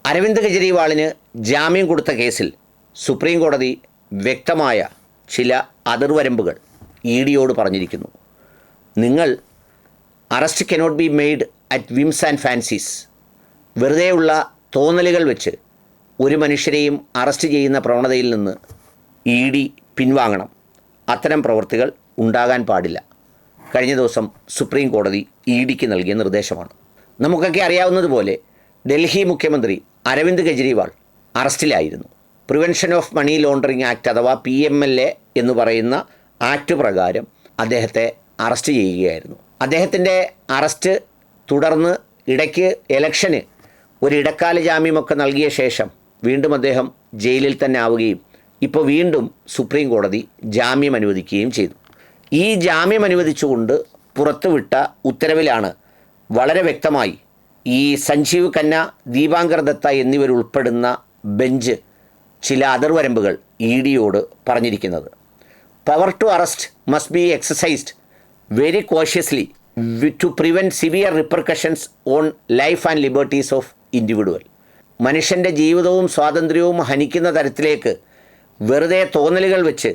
അരവിന്ദ് കെജ്രിവാളിന് ജാമ്യം കൊടുത്ത കേസിൽ സുപ്രീം കോടതി വ്യക്തമായ ചില അതിർവരമ്പുകൾ ഇഡിയോട് പറഞ്ഞിരിക്കുന്നു. നിങ്ങൾ arrest cannot be made at whims and fancies. വെറുതെയുള്ള തോന്നലുകൾ വെച്ച് ഒരു മനുഷ്യരെയും അറസ്റ്റ് ചെയ്യുന്ന പ്രവണതയിൽ നിന്ന് ഇഡി പിൻവാങ്ങണം. അത്തരം പ്രവൃത്തികൾ ഉണ്ടാകാൻ പാടില്ല. കഴിഞ്ഞ ദിവസം സുപ്രീം കോടതി ഇഡിക്ക് നൽകിയ നിർദ്ദേശമാണ്. നമുക്കൊക്കെ അറിയാവുന്നതുപോലെ ഡൽഹി മുഖ്യമന്ത്രി അരവിന്ദ് കെജ്രിവാൾ അറസ്റ്റിലായിരുന്നു. Prevention of money laundering act അഥവാ PMLA എന്ന് പറയുന്ന ആക്ട് പ്രകാരം അദ്ദേഹത്തെ അറസ്റ്റ് ചെയ്യുകയായിരുന്നു. അദ്ദേഹത്തിൻ്റെ അറസ്റ്റ് തുടർന്ന് ഇടയ്ക്ക് ഇലക്ഷന് ഒരു ഇടക്കാല ജാമ്യമൊക്കെ നൽകിയ ശേഷം വീണ്ടും അദ്ദേഹം ജയിലിൽ തന്നെ ആവുകയും ഇപ്പോൾ വീണ്ടും സുപ്രീം കോടതി ജാമ്യം അനുവദിക്കുകയും ചെയ്തു. ഈ ജാമ്യം അനുവദിച്ചുകൊണ്ട് പുറത്തുവിട്ട ഉത്തരവിലാണ് വളരെ വ്യക്തമായി ഈ സഞ്ജീവ് ഖന്ന, ദീപാങ്കർ ദത്ത എന്നിവരുൾപ്പെടുന്ന ബെഞ്ച് ചില അതിർവരമ്പുകൾ ഇഡിയോട് പറഞ്ഞിരിക്കുന്നത്. Power to arrest must be exercised very cautiously to prevent severe repercussions on life and liberties of individual. മനുഷ്യൻ്റെ ജീവിതവും സ്വാതന്ത്ര്യവും ഹനിക്കുന്ന തരത്തിലേക്ക് വെറുതെ തോന്നലുകൾ വെച്ച്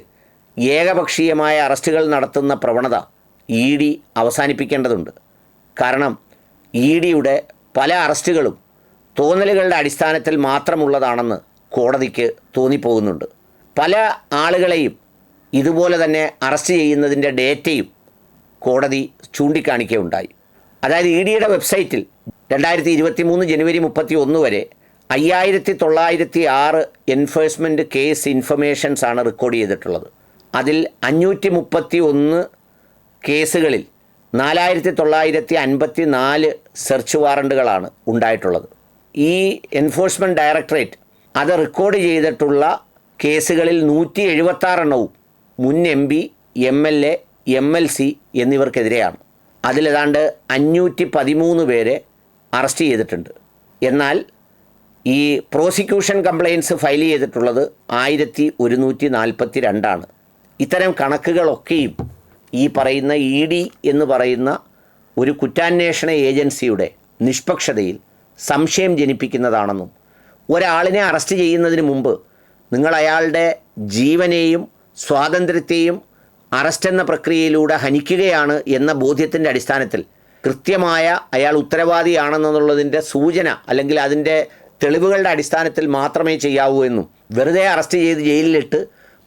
ഏകപക്ഷീയമായ അറസ്റ്റുകൾ നടത്തുന്ന പ്രവണത ഇഡി അവസാനിപ്പിക്കേണ്ടതുണ്ട്. കാരണം ഇഡിയുടെ പല അറസ്റ്റുകളും തോന്നലുകളുടെ അടിസ്ഥാനത്തിൽ മാത്രമുള്ളതാണെന്ന് കോടതിക്ക് തോന്നിപ്പോകുന്നുണ്ട്. പല ആളുകളെയും ഇതുപോലെ തന്നെ അറസ്റ്റ് ചെയ്യുന്നതിൻ്റെ ഡേറ്റയും കോടതി ചൂണ്ടിക്കാണിക്കുകയുണ്ടായി. അതായത് ഇഡിയുടെ വെബ്സൈറ്റിൽ 2023 ജനുവരി 31 വരെ 5906 എൻഫോഴ്സ്മെൻറ്റ് കേസ് ഇൻഫർമേഷൻസ് ആണ് റെക്കോർഡ് ചെയ്തിട്ടുള്ളത്. അതിൽ 531 കേസുകളിൽ 4954 സെർച്ച് വാറണ്ടുകളാണ് ഉണ്ടായിട്ടുള്ളത്. ഈ എൻഫോഴ്സ്മെൻറ്റ് ഡയറക്ടറേറ്റ് അത് റെക്കോർഡ് ചെയ്തിട്ടുള്ള കേസുകളിൽ 176 മുൻ MP, MLA, MLC എന്നിവർക്കെതിരെയാണ്. അതിലേതാണ്ട് 513 പേരെ അറസ്റ്റ് ചെയ്തിട്ടുണ്ട്. എന്നാൽ ഈ പ്രോസിക്യൂഷൻ കംപ്ലയിൻസ് ഫയൽ ചെയ്തിട്ടുള്ളത് 1142. ഇത്തരം കണക്കുകളൊക്കെയും ഈ പറയുന്ന ഇഡി എന്ന് പറയുന്ന ഒരു കുറ്റാന്വേഷണ ഏജൻസിയുടെ നിഷ്പക്ഷതയിൽ സംശയം ജനിപ്പിക്കുന്നതാണെന്നും ഒരാളിനെ അറസ്റ്റ് ചെയ്യുന്നതിന് മുമ്പ് നിങ്ങൾ അയാളുടെ ജീവനെയും സ്വാതന്ത്ര്യത്തെയും അറസ്റ്റ് എന്ന പ്രക്രിയയിലൂടെ ഹനിക്കുകയാണ് എന്ന ബോധ്യത്തിൻ്റെ അടിസ്ഥാനത്തിൽ കൃത്യമായ അയാൾ ഉത്തരവാദിയാണെന്നുള്ളതിൻ്റെ സൂചന അല്ലെങ്കിൽ അതിൻ്റെ തെളിവുകളുടെ അടിസ്ഥാനത്തിൽ മാത്രമേ ചെയ്യാവൂ എന്നും വെറുതെ അറസ്റ്റ് ചെയ്ത് ജയിലിലിട്ട്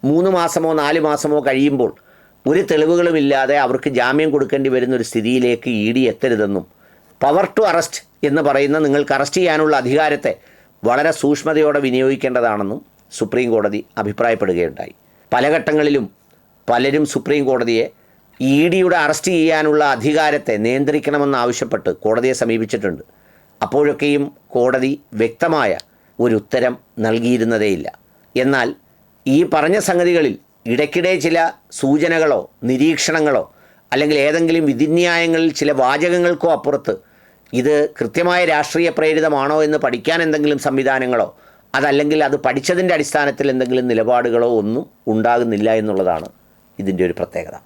3 മാസമോ 4 മാസമോ കഴിയുമ്പോൾ ഒരു തെളിവുകളുമില്ലാതെ അവർക്ക് ജാമ്യം കൊടുക്കേണ്ടി വരുന്നൊരു സ്ഥിതിയിലേക്ക് ഇഡി എത്തരുതെന്നും പവർ ടു അറസ്റ്റ് എന്ന് പറയുന്ന നിങ്ങൾക്ക് അറസ്റ്റ് ചെയ്യാനുള്ള അധികാരത്തെ വളരെ സൂക്ഷ്മതയോടെ വിനിയോഗിക്കേണ്ടതാണെന്നും സുപ്രീം കോടതി അഭിപ്രായപ്പെടുകയുണ്ടായി. പല ഘട്ടങ്ങളിലും പലരും സുപ്രീം കോടതിയെ ഇഡിയുടെ അറസ്റ്റ് ചെയ്യാനുള്ള അധികാരത്തെ നിയന്ത്രിക്കണമെന്നാവശ്യപ്പെട്ട് കോടതിയെ സമീപിച്ചിട്ടുണ്ട്. അപ്പോഴൊക്കെയും കോടതി വ്യക്തമായ ഒരു ഉത്തരം നൽകിയിരുന്നതേയില്ല. എന്നാൽ ഈ പറഞ്ഞ സംഗതികളിൽ ഇടയ്ക്കിടെ ചില സൂചനകളോ നിരീക്ഷണങ്ങളോ അല്ലെങ്കിൽ ഏതെങ്കിലും വിധിന്യായങ്ങളിൽ ചില വാചകങ്ങൾക്കോ അപ്പുറത്ത് ഇത് കൃത്യമായ രാഷ്ട്രീയ പ്രേരിതമാണോ എന്ന് പഠിക്കാൻ എന്തെങ്കിലും സംവിധാനങ്ങളോ അതല്ലെങ്കിൽ അത് പഠിച്ചതിൻ്റെ അടിസ്ഥാനത്തിൽ എന്തെങ്കിലും നിലപാടുകളോ ഒന്നും ഉണ്ടാകുന്നില്ല എന്നുള്ളതാണ് ഇതിൻ്റെ ഒരു പ്രത്യേകത.